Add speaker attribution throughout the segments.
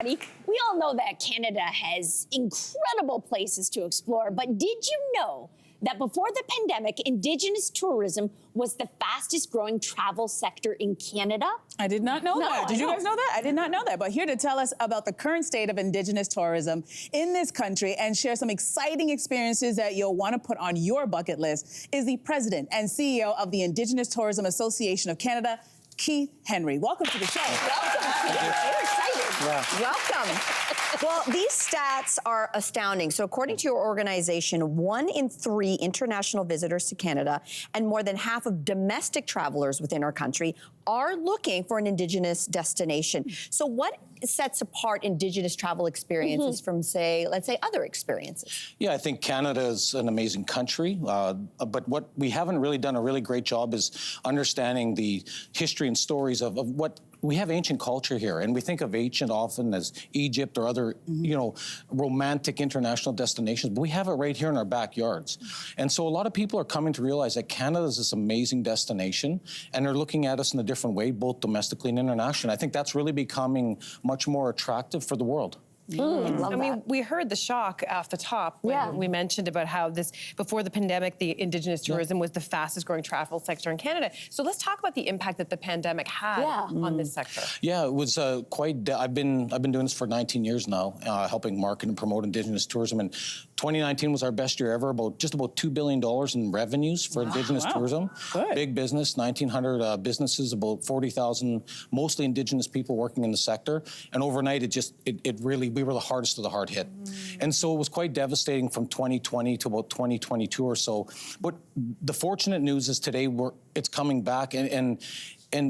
Speaker 1: everybody. We all know that Canada has incredible places to explore, but did you know that before the pandemic, Indigenous tourism was the fastest growing travel sector in Canada?
Speaker 2: I did not know that. Did you guys know that? I did not know that. But here to tell us about the current state of Indigenous tourism in this country and share some exciting experiences that you'll want to put on your bucket list is the president and CEO of the Indigenous Tourism Association of Canada, Keith Henry. Welcome to the show.
Speaker 1: Welcome, Keith. We're excited.
Speaker 3: Yeah. Welcome. Well, these stats are astounding. So according to your organization, 1 in 3 international visitors to Canada and more than half of domestic travelers within our country are looking for an Indigenous destination. So what sets apart Indigenous travel experiences from, say, let's say, other experiences?
Speaker 4: Yeah, I think Canada is an amazing country, but what we haven't really done a really great job is understanding the history and stories of what we have. Ancient culture here, and we think of ancient often as Egypt or other, romantic international destinations, but we have it right here in our backyards. And so a lot of people are coming to realize that Canada is this amazing destination, and they're looking at us in a different way, both domestically and internationally. I think that's really becoming much more attractive for the world.
Speaker 5: I mean, we heard the shock off the top when we mentioned about how this, before the pandemic, the Indigenous tourism was the fastest growing travel sector in Canada. So let's talk about the impact that the pandemic had on this sector.
Speaker 4: Yeah, it was quite, I've been doing this for 19 years now, helping market and promote Indigenous tourism. And 2019 was our best year ever, just about $2 billion in revenues for Indigenous tourism.
Speaker 2: Good.
Speaker 4: Big business, 1,900 businesses, about 40,000, mostly Indigenous people working in the sector. And overnight, it really, we were the hardest of the hard hit. And so it was quite devastating from 2020 to about 2022 or so. But the fortunate news is today it's coming back. And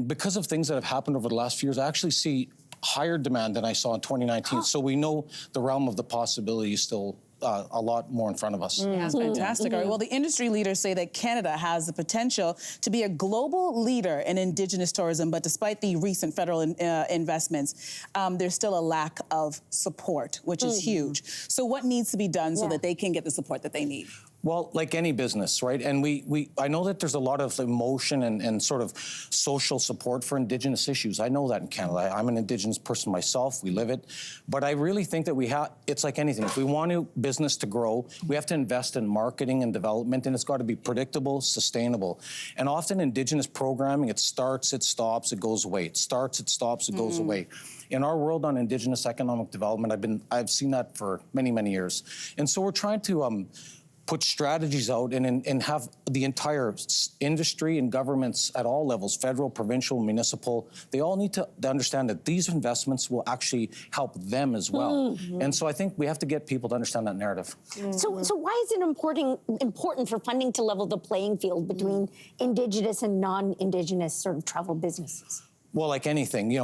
Speaker 4: because of things that have happened over the last few years, I actually see higher demand than I saw in 2019. So we know the realm of the possibility is still a lot more in front of us.
Speaker 2: That's fantastic. All right, well, the industry leaders say that Canada has the potential to be a global leader in Indigenous tourism, but despite the recent federal investments, there's still a lack of support, which is huge. So what needs to be done so that they can get the support that they need?
Speaker 4: Well, like any business, right? And I know that there's a lot of emotion and sort of social support for Indigenous issues. I know that in Canada. I'm an Indigenous person myself. We live it. But I really think that it's like anything. If we want business to grow, we have to invest in marketing and development, and it's got to be predictable, sustainable. And often Indigenous programming, it starts, it stops, it goes away. It starts, it stops, it goes away. In our world on Indigenous economic development, I've seen that for many, many years. And so we're trying to put strategies out and have the entire industry and governments at all levels, federal, provincial, municipal, they all need to understand that these investments will actually help them as well. And so I think we have to get people to understand that narrative.
Speaker 1: So why is it important for funding to level the playing field between Indigenous and non-Indigenous sort of travel businesses?
Speaker 4: Well, like anything,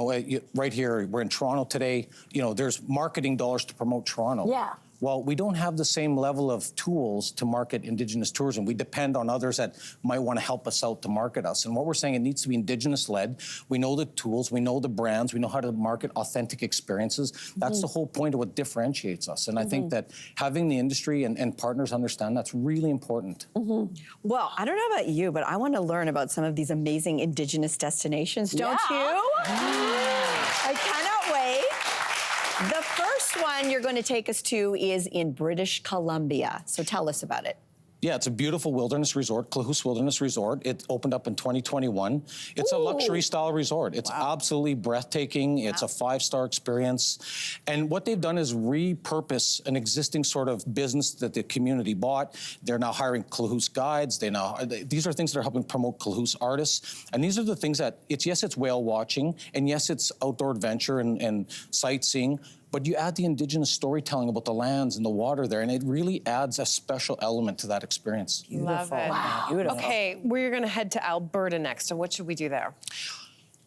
Speaker 4: right here, we're in Toronto today, there's marketing dollars to promote Toronto.
Speaker 1: Yeah.
Speaker 4: Well, we don't have the same level of tools to market Indigenous tourism. We depend on others that might want to help us out to market us. And what we're saying, it needs to be Indigenous-led. We know the tools, we know the brands, we know how to market authentic experiences. That's the whole point of what differentiates us. And I think that having the industry and partners understand that's really important.
Speaker 3: Well, I don't know about you, but I want to learn about some of these amazing Indigenous destinations, don't you? I cannot wait. The first one you're going to take us to is in British Columbia. So tell us about it.
Speaker 4: Yeah, it's a beautiful wilderness resort, Klahoose Wilderness Resort. It opened up in 2021. It's a luxury-style resort. It's absolutely breathtaking. It's a 5-star experience. And what they've done is repurpose an existing sort of business that the community bought. They're now hiring Klahoose guides. These are things that are helping promote Klahoose artists. And these are the things that, it's whale watching, and yes, it's outdoor adventure and sightseeing, but you add the Indigenous storytelling about the lands and the water there, and it really adds a special element to that experience.
Speaker 5: Love it.
Speaker 1: Wow.
Speaker 5: Beautiful. Okay, we're going to head to Alberta next. So what should we do there?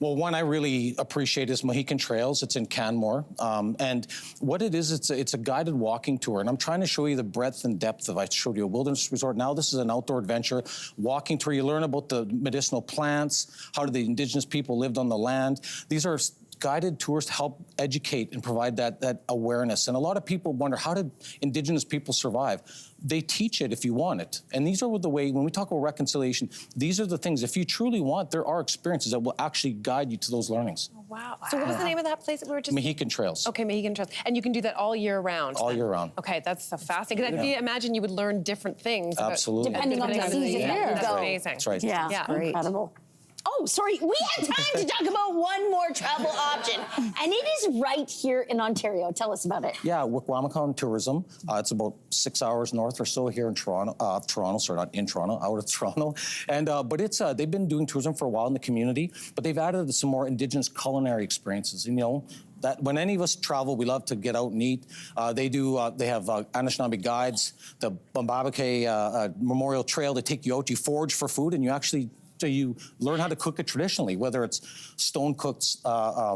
Speaker 4: Well, one I really appreciate is Mohican Trails. It's in Canmore. And what it is, it's a guided walking tour. And I'm trying to show you the breadth and depth of, I showed you a wilderness resort. Now this is an outdoor adventure walking tour. You learn about the medicinal plants, how the Indigenous people lived on the land. These are guided tours to help educate and provide that awareness. And a lot of people wonder, how did Indigenous people survive? They teach it if you want it. And these are the way, when we talk about reconciliation, these are the things, if you truly want, there are experiences that will actually guide you to those learnings.
Speaker 5: Oh, wow. So what was the name of that place that we were just...
Speaker 4: Mohican Trails.
Speaker 5: Okay, Mohican Trails. And you can do that all year round?
Speaker 4: All year round.
Speaker 5: Okay, that's so fascinating. Because I imagine you would learn different things.
Speaker 4: Absolutely.
Speaker 1: Depending on the season that you
Speaker 5: That's
Speaker 1: go.
Speaker 5: amazing.
Speaker 4: That's right.
Speaker 3: Yeah, great.
Speaker 1: Incredible. Oh, sorry, we have time to talk about one more travel option, and it is right here in Ontario. Tell us about it.
Speaker 4: Yeah, Wikwamacoun Tourism. It's about 6 hours north or so here in Toronto. Sorry, not in Toronto, out of Toronto. And but it's they've been doing tourism for a while in the community, but they've added some more Indigenous culinary experiences. You know, that when any of us travel, we love to get out and eat. They have Anishinaabe guides, the Bambabake Memorial Trail. They take you out, you forage for food, and you actually. So you learn how to cook it traditionally, whether it's stone-cooked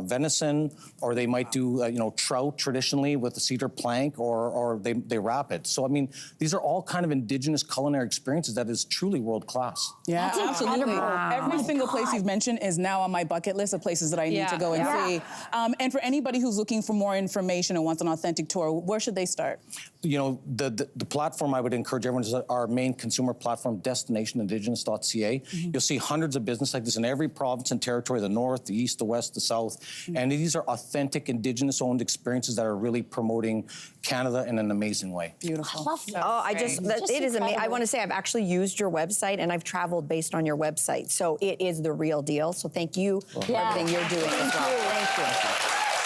Speaker 4: venison, or they might do trout traditionally with the cedar plank, or they wrap it. So I mean, these are all kind of Indigenous culinary experiences that is truly world class.
Speaker 2: Yeah,
Speaker 1: That's
Speaker 2: absolutely.
Speaker 1: incredible.
Speaker 2: Every
Speaker 1: Oh,
Speaker 2: single place
Speaker 1: God.
Speaker 2: you've mentioned is now on my bucket list of places that I need to go and see. And for anybody who's looking for more information and wants an authentic tour, where should they start?
Speaker 4: You know, the platform I would encourage everyone is our main consumer platform, destinationindigenous.ca. You'll see hundreds of businesses like this in every province and territory, the north, the east, the west, the south. And these are authentic Indigenous-owned experiences that are really promoting Canada in an amazing way.
Speaker 2: Beautiful.
Speaker 1: I love that.
Speaker 3: Oh, it is amazing. I
Speaker 1: incredible.
Speaker 3: want to say I've actually used your website and I've traveled based on your website. So it is the real deal. So thank you for everything you're doing as well. Thank you.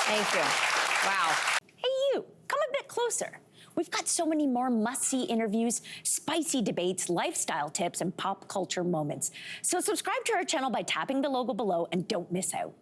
Speaker 3: Thank you. Wow.
Speaker 1: Hey, you, come a bit closer. We've got so many more must-see interviews, spicy debates, lifestyle tips, and pop culture moments. So subscribe to our channel by tapping the logo below and don't miss out.